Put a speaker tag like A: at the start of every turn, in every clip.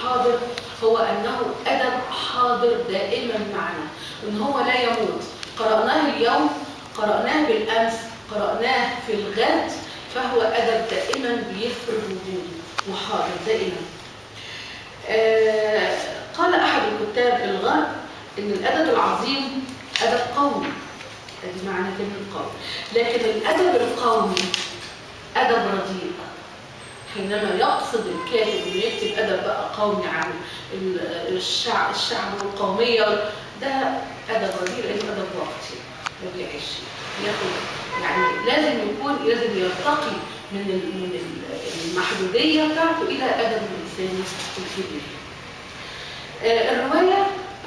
A: الحاضر هو أنه أدب حاضر دائما معنا، وأن هو لا يموت. قرأناه اليوم، قرأناه بالأمس، قرأناه في الغد، فهو أدب دائما بيفرض وجوده وحاضر دائما. قال أحد الكتاب الغرب إن الأدب العظيم أدب قومي، هذه معنى كلمة قومي، لكن الأدب القومي أدب رديء. حينما يقصد الكاتب إنه يكتب أدب بقى قومي عن الشعب والقومية، ده أدب رديء لأنه أدب وقتي ما بيعيش، ياخد يعني لازم يرتقي من المحدودية بتاعته إلى أدب الإنسان الكبير.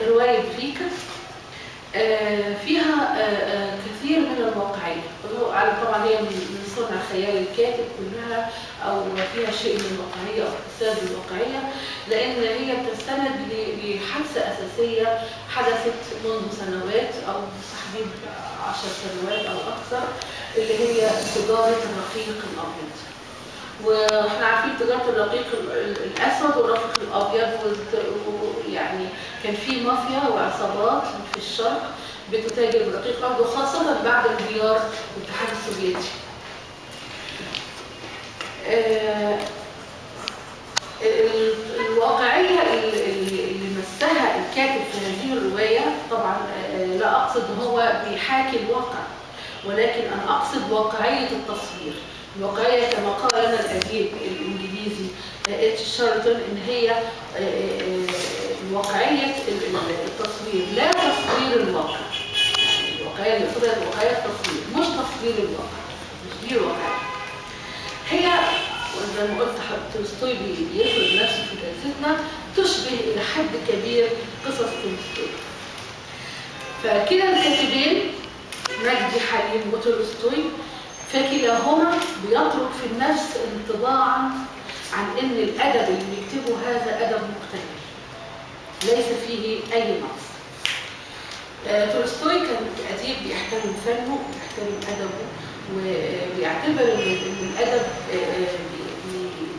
A: رواية فيكا فيها كثير من الواقعية، طبعا هي من صنع خيال الكاتب كلها، أو فيها شيء من الواقعية أو اقتصاد الواقعية، لأن هي بتستند لحادثة أساسية حدثت منذ سنوات أو تحديد 10 سنوات أو أكثر، اللي هي تجارة الرقيق الأبيض. واحنا عارفين تجارة الرقيق الأسود والرقيق الأبيض، يعني كان في مافيا وعصابات في الشرق بتتاجر بالرقيق الأبيض، وخاصة بعد انهيار الاتحاد السوفيتي. الواقعية اللي مسها الكاتب في هذه الرواية، طبعا لا أقصد هو بيحاكي الواقع، ولكن أنا أقصد واقعية التصوير. الواقعية كما قال لنا الأديب الإنجليزي اتش شارلتون إن هي واقعية التصوير لا تصوير الواقع. الواقعية اللي قصدها واقعية التصوير مش تصوير الواقع، مش دي الواقعية. هي وزي ما قلت تولستوي بيفرض نفسه في جلستنا، تشبه إلى حد كبير قصص تولستوي. فكلا الكاتبين مجدي حليم وتولستوي فكلاهما بيترك في النفس انطباعا عن ان الادب اللي بيكتبه هذا ادب مكتمل ليس فيه اي نقص. تولستوي كان اديب بيحترم فنه وبيحترم ادبه، وبيعتبر ان الادب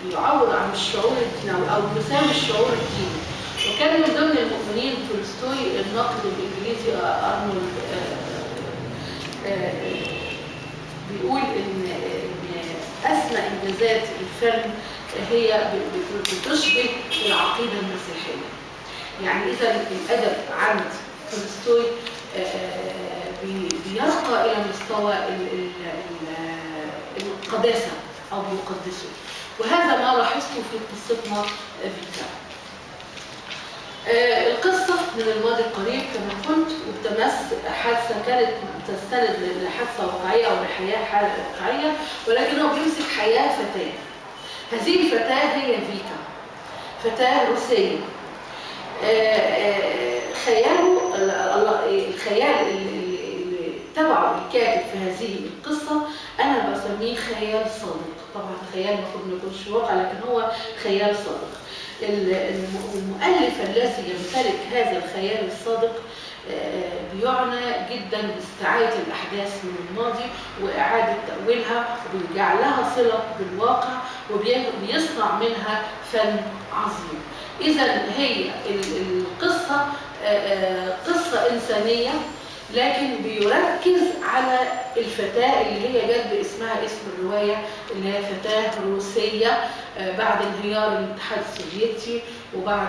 A: بيعوض عن الشعور الديني او مساوي الشعور الديني. وكان من ضمن المؤمنين تولستوي الناقد الانجليزي ارنولد بيقول ان اسمى انجازات الفن هي بتشبه العقيده المسيحيه. يعني اذا الادب عند تولستوي بيرقى الى مستوى القداسه او بيقدسه، وهذا ما لاحظته في قصتنا فيكا. القصة من الماضي القريب كما قلت، وبتمس حادثة كانت تستند لحادثة واقعية أو لحياة واقعية، ولكن هو بيمسك حياة فتاة. هذه الفتاة هي فيكا، فتاة روسية. الخيال اللي تبعه الكاتب في هذه القصة أنا بسميه خيال صادق. طبعا خيال المفروض ما يكونش واقع، لكن هو خيال صادق. المؤلف الذي يمتلك هذا الخيال الصادق بيعنى جدا باستعادة الأحداث من الماضي وإعادة تأويلها، وبيرجع لها صلة بالواقع، وبيصنع منها فن عظيم. إذا هي القصة قصة إنسانية، لكن بيركز على الفتاة اللي هي جت باسمها اسم الرواية، اللي هي فتاة روسية بعد انهيار الاتحاد السوفيتي، وبعد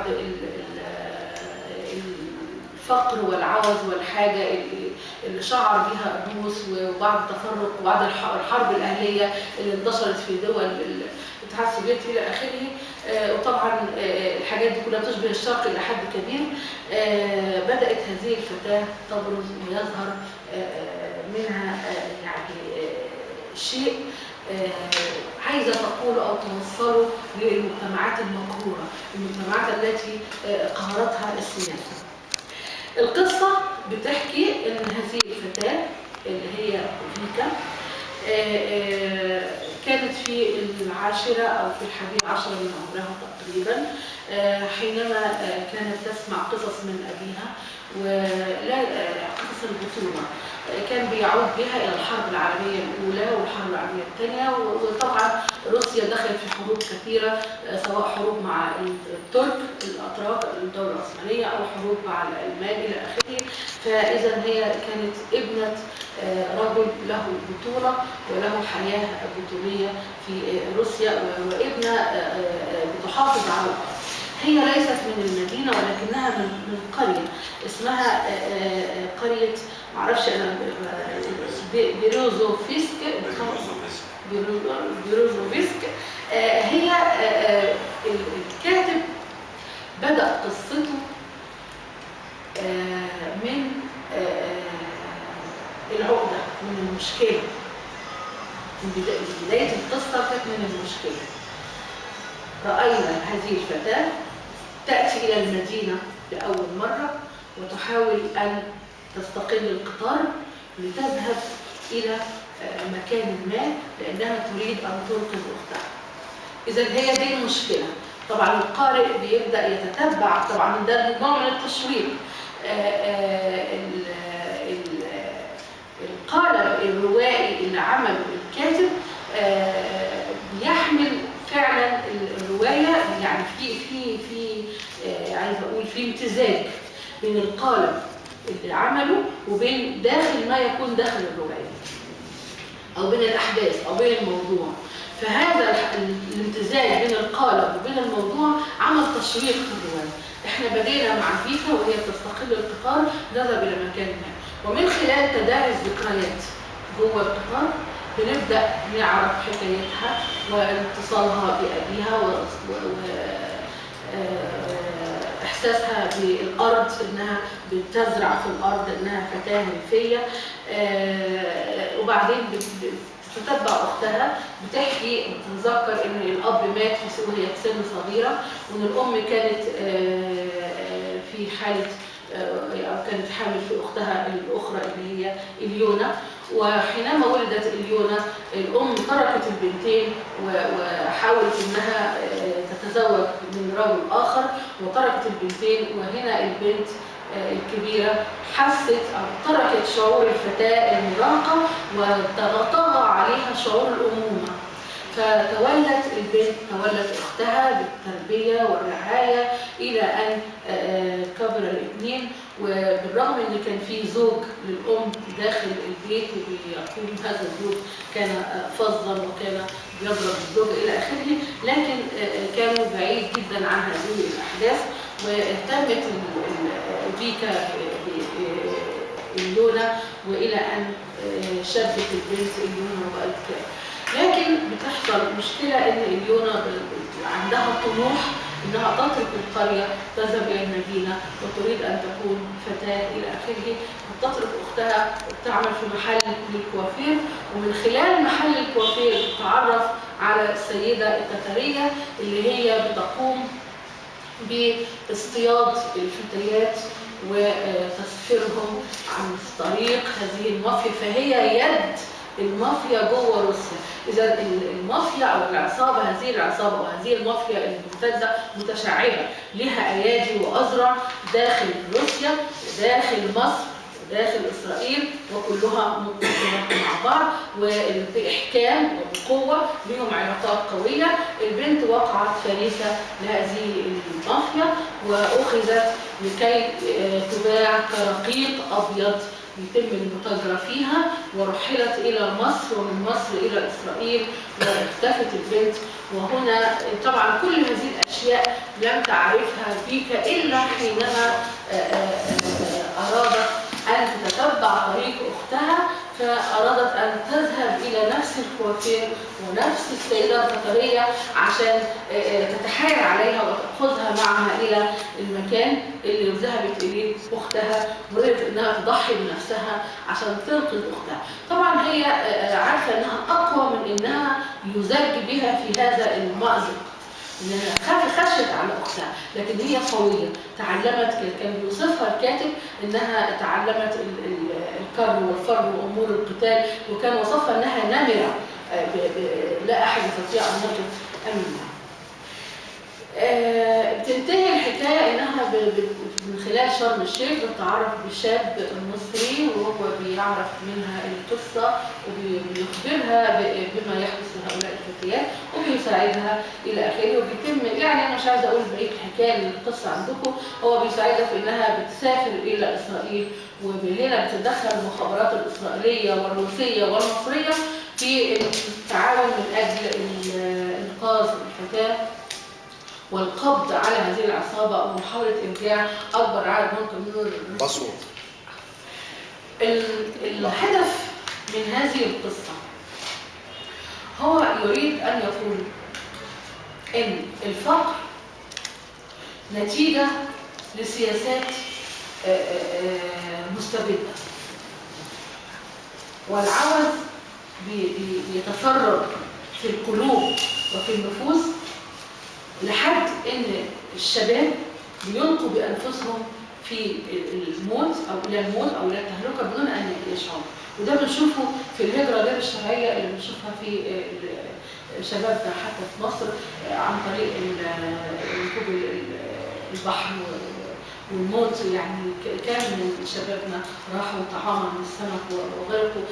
A: الفقر والعوز والحاجة اللي شعر بها الروس، وبعد التفرق وبعد الحرب الأهلية اللي انتشرت في دول الاتحاد السوفيتي إلى آخره. وطبعا الحاجات دي كلها تشبه الشرق إلى حد كبير. بدأت هذه الفتاة تبرز ويظهر منها يعني شيء عايزة تقوله أو توصله للمجتمعات المقهورة، المجتمعات التي قهرتها السياسة. القصة بتحكي إن هذه الفتاة اللي هي فيكا كانت في العاشرة أو في 11 من عمرها تقريبا، حينما كانت تسمع قصص من أبيها، ولا قصص قصص البطولة كان بيعود بها إلى الحرب العالمية الأولى والحرب العالمية الثانية، وطبعا روسيا دخلت في حروب كثيرة، سواء حروب مع الترك الأتراك الدولة العثمانية أو حروب مع الألمان إلى آخره. فإذا هي كانت ابنة رجل له بطولة وله حياة بطولية في روسيا، وابنة بتحافظ على الأرض. هي ليست من المدينة ولكنها من قرية اسمها قرية معرفش أنا بيروزوفسك. هي الكاتب بدأ قصته من العقدة، من المشكلة. من بداية القصة كانت من المشكلة. رأينا هذه الفتاة تأتي إلى المدينة لأول مرة وتحاول أن تستقل القطار لتذهب إلى مكان ما لأنها تريد أن تنقذ أختها. إذا هي دي المشكلة. طبعا القارئ بيبدأ يتتبع، طبعا ده نوع من التشويق. القالب الروائي اللي عمله الكاتب بيحمل فعلا الرواية، يعني في عايز اقول في امتزاج بين القالب اللي عمله وبين داخل ما يكون داخل الرواية او بين الاحداث او بين الموضوع. فهذا الامتزاج بين القالب وبين الموضوع عمل تشويق في الرواية. احنا بدينا مع فيكا وهي تستقل القطار، ذهب الى مكان ما، ومن خلال تداعي الذكريات جوه القطار بنبدأ نعرف حكايتها واتصالها بأبيها وإحساسها بالأرض، إنها بتزرع في الأرض، إنها فتاة ريفية. وبعدين بتتبع أختها، بتحكي بتتذكر إن الأب مات وهي في سن صغيرة، وإن الأم كانت في حالة أو كانت حامل في أختها الأخرى اللي هي إليونا. وحينما ولدت إليونا الأم تركت البنتين وحاولت أنها تتزوج من رجل آخر وتركت البنتين. وهنا البنت الكبيرة حست أو تركت شعور الفتاة المراهقة وطغى عليها شعور الأمومة، فتولت البنت، تولت أختها بالتربية والرعاية إلى أن كبر الاثنين. وبالرغم أن كان في زوج للأم داخل البيت وبيقوم هذا الزوج كان فظا وكان يضرب الزوج إلى آخره، لكن كانوا بعيد جدا عن هذه الأحداث. واهتمت فيكا إليونا وإلى أن شبت البنت إليونا وقالت. لكن بتحصل مشكلة إن إليونا عندها طموح إنها تترك القرية تذهب إلى المدينة وتريد أن تكون فتاة إلى آخره، وتترك أختها وتعمل في محل للكوافير. ومن خلال محل الكوافير تتعرف على السيدة التتارية اللي هي بتقوم باصطياد الفتيات وتسفيرهم عن طريق هذه المافيا. فهي يد المافيا جوه روسيا. إذا المافيا أو العصابة، هذه العصابة وهذه المافيا الممتدة متشعبة، لها أيادي وأذرع داخل روسيا، داخل مصر، داخل إسرائيل، وكلها متصلة مع بعض وبإحكام وبقوة، لهم علاقات قوية. البنت وقعت فريسة لهذه المافيا وأخذت لكي تباع كرقيق أبيض يتم المتاجرة فيها، ورحلت إلى مصر، ومن مصر إلى إسرائيل، واختفت البنت. وهنا طبعا كل هذه الأشياء لم تعرفها فيكا إلا حينما أرادت أن تتبع طريق أختها، فأرادت أن تذهب إلى نفس الكوافير ونفس السيدة التتارية عشان تتحايل عليها وتأخذها معها إلى المكان اللي ذهبت إليه أختها، ورأت أنها تضحي بنفسها عشان تنقذ أختها. طبعا هي عارفة أنها أقوى من أنها يزج بها في هذا المأزق، انها خشت على اختها، لكن هي قويه، تعلمت، كان بيوصفها الكاتب انها تعلمت الكر والفر وامور القتال، وكان وصفها انها نمره لا احد يستطيع ان يقف امامها. بتنتهي الحكايه انها من خلال شرم الشيخ بتعرف بشاب مصري وهو بيعرف منها القصة وبيخبرها بما يحدث لهؤلاء الفتيات وبيساعدها إلى آخره. وبيتم يعني أنا مش عايزة أقول بقية الحكاية القصة عندكم، هو بيساعدها في إنها بتسافر إلى إسرائيل، وهنا بتتدخل المخابرات الإسرائيلية والروسية والمصرية في التعاون من أجل إنقاذ الفتاة والقبض على هذه العصابة ومحاولة إرجاع أكبر عدد ممكن من
B: مظبوط.
A: الهدف من هذه القصة هو يريد أن يقول إن الفقر نتيجة لسياسات مستبدة، والعوز بيتسرب في القلوب وفي النفوس لحد ان الشباب بيلقوا بانفسهم في الموت او الى الموت او الى التهلكه بدون ان يشعروا. وده بنشوفه في الهجره غير الشرعيه اللي بنشوفها في الشباب ده حتى في مصر عن طريق ركوب البحر والموت. يعني كان من شبابنا راحوا طعاما من السمك وغرقوا.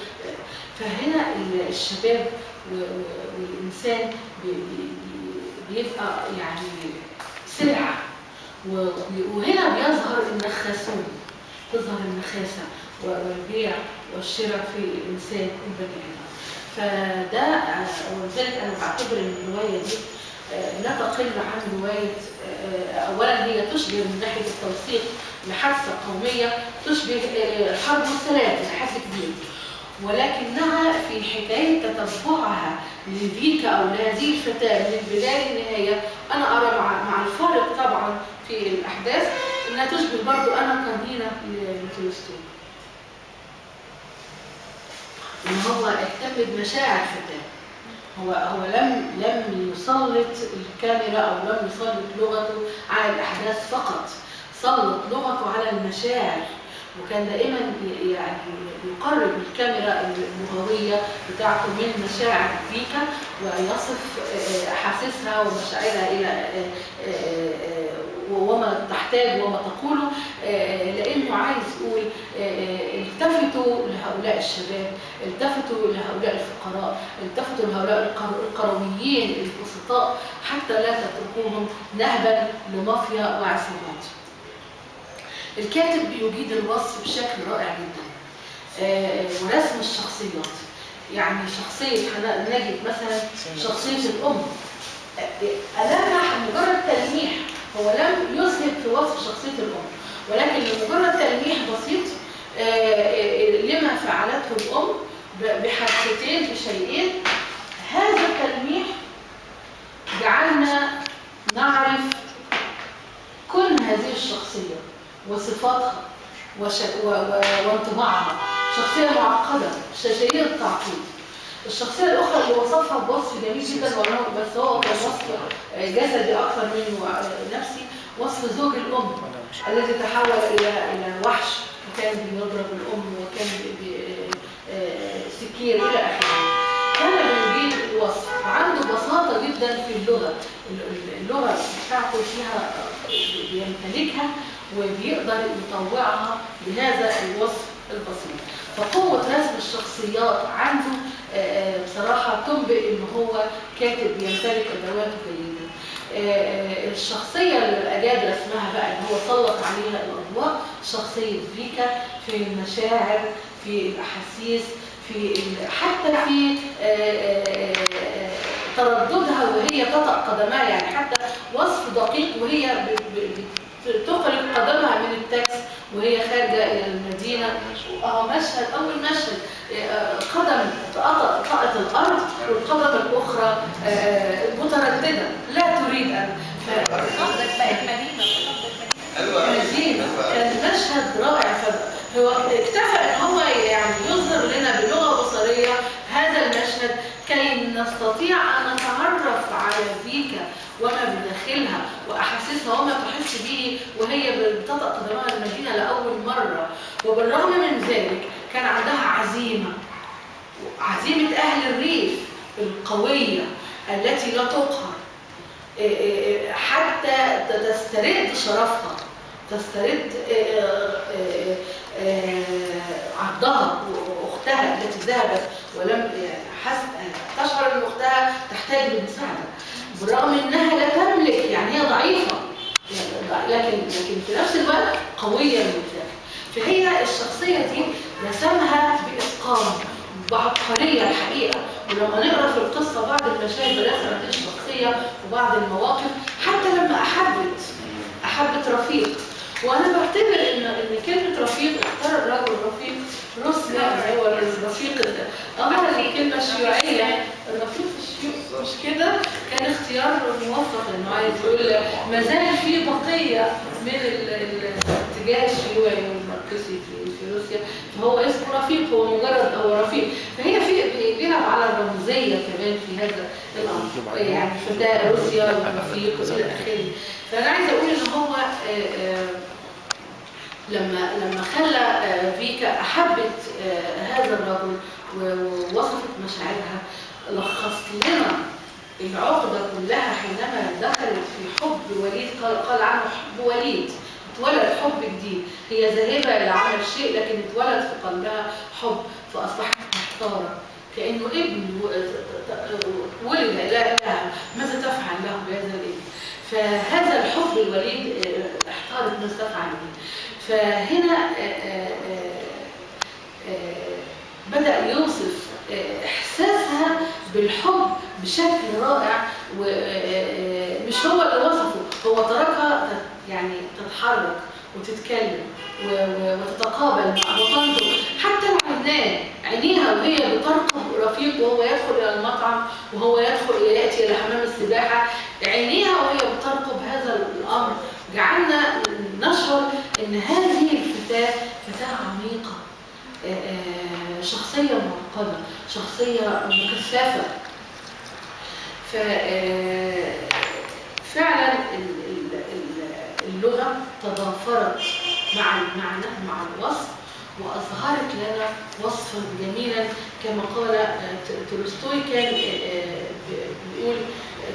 A: فهنا الشباب والإنسان بيبقى يعني سلعة، وهنا بيظهر النخاسون، تظهر النخاسة والبيع والشراء في الإنسان البني آدم. فده ولذلك أنا بعتبر إن الرواية دي لا تقل عن رواية أولا هي تشبه من ناحية التوثيق لحادثة قومية، تشبه الحرب والسلام لحد كبير، ولكنها في حكاية تتبعها لفيكا أو لهذه الفتاة من البداية للنهاية. أنا أرى مع الفارق طبعا في الأحداث إنها تشبه برضو أنا كارنينا لتولستوي، إن هو اهتم بمشاعر فتاة. هو لم يسلط الكاميرا أو لم يسلط لغته على الأحداث فقط، سلط لغته على المشاعر، وكان دائما يعني يقرب الكاميرا اللغوية بتاعته من مشاعر فيكا ويصف أحاسيسها ومشاعرها إلى وما تحتاج وما تقوله، لأنه عايز يقول التفتوا لهؤلاء الشباب، التفتوا لهؤلاء الفقراء، التفتوا لهؤلاء القرويين البسطاء حتى لا تتركوهم نهبا لمافيا وعصابات. الكاتب بيجيد الوصف بشكل رائع جدا ورسم الشخصيات. يعني شخصية نجد مثلا شخصية الأم ألمح مجرد تلميح، هو لم يسهب في وصف شخصية الأم، ولكن لمجرد تلميح بسيط لما فعلته الأم بحادثتين بشيئين، هذا التلميح جعلنا نعرف كل هذه الشخصية وصفاتها وانطباعها. شخصية معقدة شجرية التعقيد. الشخصية الأخرى اللي وصفها بوصف جميل جدا بس هو كان وصف جسدي أكثر منه نفسي، وصف زوج الأم الذي تحول إلى وحش، وكان بيضرب الأم وكان سكير إلى آخره. كان بيجيد الوصف وعنده بساطة جدا في اللغة بتاعته فيها بيمتلكها وبيقدر يطوعها بهذا الوصف البسيط. فقوة رسم الشخصيات عنده بصراحة تنبئ إن هو كاتب يمتلك أدوات جيدة. الشخصية اللي أجاد رسمها بقى إن هو سلط عليها الأضواء شخصية فيكا في المشاعر، في الأحاسيس، حتى في ترددها وهي تطأ قدمها. يعني حتى وصف دقيق وهي تخرج قدمها من التاكس وهي خارجة إلى المدينة. مشهد أول مشهد قدم طأت الأرض والقدم الأخرى مترددة لا تريد أن مدينة. كان مشهد رائع. هو اكتفى ان هو يعني يظهر لنا بلغة بصرية هذا المشهد كي نستطيع ان نتعرف على فيكا وما بداخلها واحاسيسها وما تحس به وهي بتطأ قدمها المدينة لأول مرة. وبالرغم من ذلك كان عندها عزيمة أهل الريف القوية التي لا تقهر حتى تسترد شرفها تسترد عرضها واختها التي ذهبت ولم تشعر ان اختها تحتاج لمساعده، بالرغم انها لا تملك، يعني هي ضعيفه لكن في نفس الوقت قويه الممتلكه. فهي الشخصيه دي رسمها باتقان بعبقريه الحقيقه. ولما نقرا في القصه بعض المشاهد برسمت الشخصيه وبعض المواقف، حتى لما احبت رفيق. وانا بعتبر ان كلمه رفيق، اختار الرجل رفيق روسيا، هو الرفيق الكلمه الشيوعيه، الرفيق الشيوعي مش كده، كان اختيار موفق، انه عايز يقول ما زال في بقيه من الاتجاه الشيوعي والماركسي في روسيا، فهو اسمه رفيق، هو مجرد هو رفيق. فهي بيلعب على الرمزيه كمان في هذا الامر، يعني فتاة روسيا والرفيق والى اخره. فانا عايزه اقول ان هو لما خلى فيكا احبت هذا الرجل ووصفت مشاعرها، لخص لنا العقده كلها حينما دخلت في حب وليد. قال عنه حب وليد، اتولد حب جديد، هي ذاهبه لعمل شيء لكن اتولد في قلبها حب، فاصبحت محتاره كانه ابن ولد لها، ماذا تفعل له بهذا الابن؟ فهذا الحب الوليد احتارت ماذا تفعل به. فهنا بدأ يوصف إحساسها بالحب بشكل رائع، ومش هو اللي وصفه، هو تركها يعني تتحرك وتتكلم وتتقابل معه وتنظر، حتى العينان، عينيها وهي بترقب رفيق وهو يدخل إلى المطعم وهو يأتي إلى حمام السباحة، عينيها وهي بترقب هذا الأمر جعلنا نشعر ان هذه الفتاة فتاة عميقة، شخصية معقدة، شخصية مكثفة. ففعلا اللغة تضافرت مع المعنى مع الوصف، وأظهرت لنا وصفا جميلا كما قال تولستوي. كان بيقول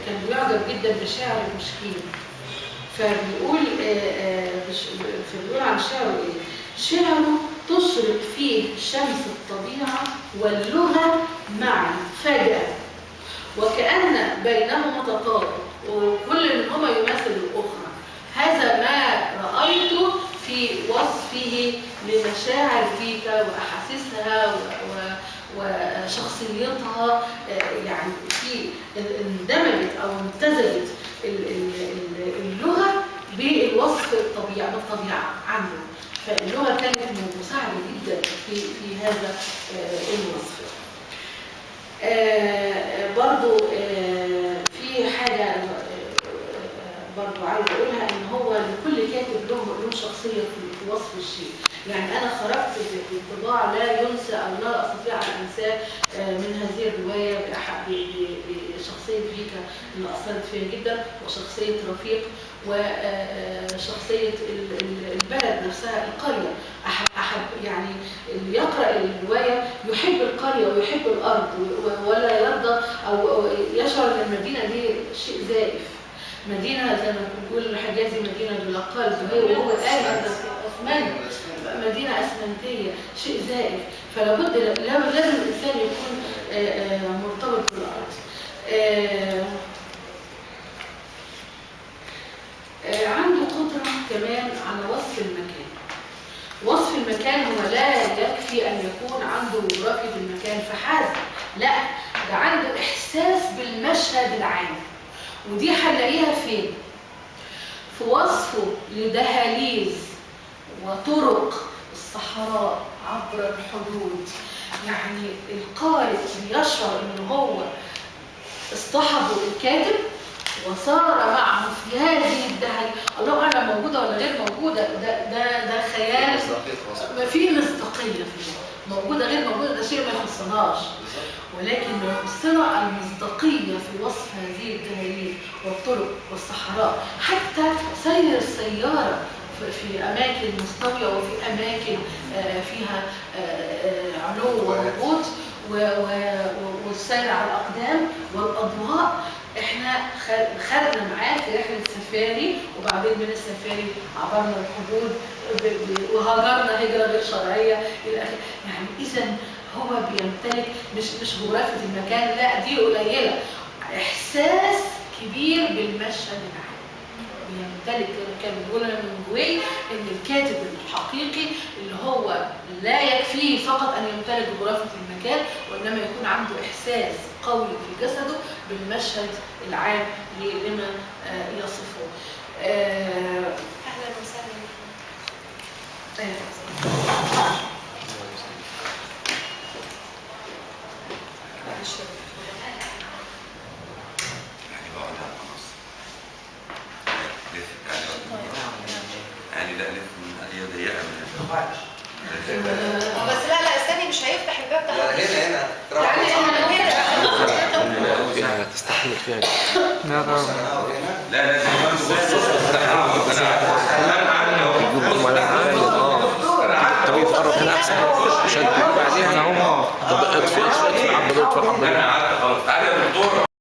A: كان بيعجب جدا بشعر بوشكين، فبيقول عن شعره ايه؟ شعره تشرق فيه شمس الطبيعة واللغة معا فجأة، وكأن بينهما تطابق وكل منهما يمثل الأخرى. هذا ما رأيته في وصفه لمشاعر فيكا وأحاسيسها وشخصيتها، يعني في اندمجت أو امتزجت اللغة بالوصف بالطبيعة عنده. فاللغة كانت مساعدة جدا في هذا الوصف. برضو في حاجة برضو عايز أقولها، إن هو لكل كاتب له شخصية في وصف الشيء. يعني أنا خرجت بانطباع لا ينسى أو لا أستطيع أن أنساه من هذه الرواية بشخصية فيكا اللي أثرت فيها جدا، وشخصية رفيق، وشخصية البلد نفسها، القرية. أحب يعني اللي يقرأ الرواية يحب القرية ويحب الأرض، ولا يرضى أو يشعر أن المدينة دي شيء زائف، مدينة زي ما بنقول الحجازي مدينة بلا قلب، وهو قال مدينة أسمنتية، شيء زائف. فلا بد لازم الإنسان يكون مرتبط بالأرض. عنده قدرة كمان على وصف المكان. وصف المكان هو لا يكفي أن يكون عنده جغرافيا في المكان فحسب، لا، ده عنده إحساس بالمشهد العام. ودي هنلاقيها فين؟ في وصفه لدهاليز وطرق الصحراء عبر الحدود. يعني القارئ بيشعر ان هو اصطحبه الكاتب وصار معه في هذه الدهاليز. الله اعلم موجوده ولا غير موجوده، ده خيال، ما فيه مصداقيه فيه، موجوده غير موجوده ده شيء ما يخصناش، ولكن يخصنا المصداقيه في وصف هذه الدهاليز والطرق والصحراء. حتى سير السياره في أماكن مستوية وفي أماكن فيها علو وهبوط، والسير على الأقدام والأضواء، احنا خدنا معاه في رحله سفاري، وبعدين من السفاري عبرنا الحدود وهاجرنا هجره غير شرعيه الى اخره. يعني اذا هو بيمتلك مش جغرافيه المكان، لا دي قليله، احساس كبير بالمشهد العام. بيمتلك كان بيقول من جوي ان الكاتب الحقيقي اللي هو لا يكفيه فقط ان يمتلك جغرافيه المكان، وانما يكون عنده احساس قوي في جسده بالمشهد العام لما يصفه.
B: اهلا وسهلا.
C: يعني لا لف هي ضيقه
B: بس لا الثاني مش هيفتح الباب ده.
D: لا هنا
B: يعني
E: فيها تستحمل فيها.
C: لا
E: طب يتقرب هنا احسن عشان بعديها انا اهو. طب اطفي العبد.
C: انا قعدت خلاص. تعالى يا دكتور.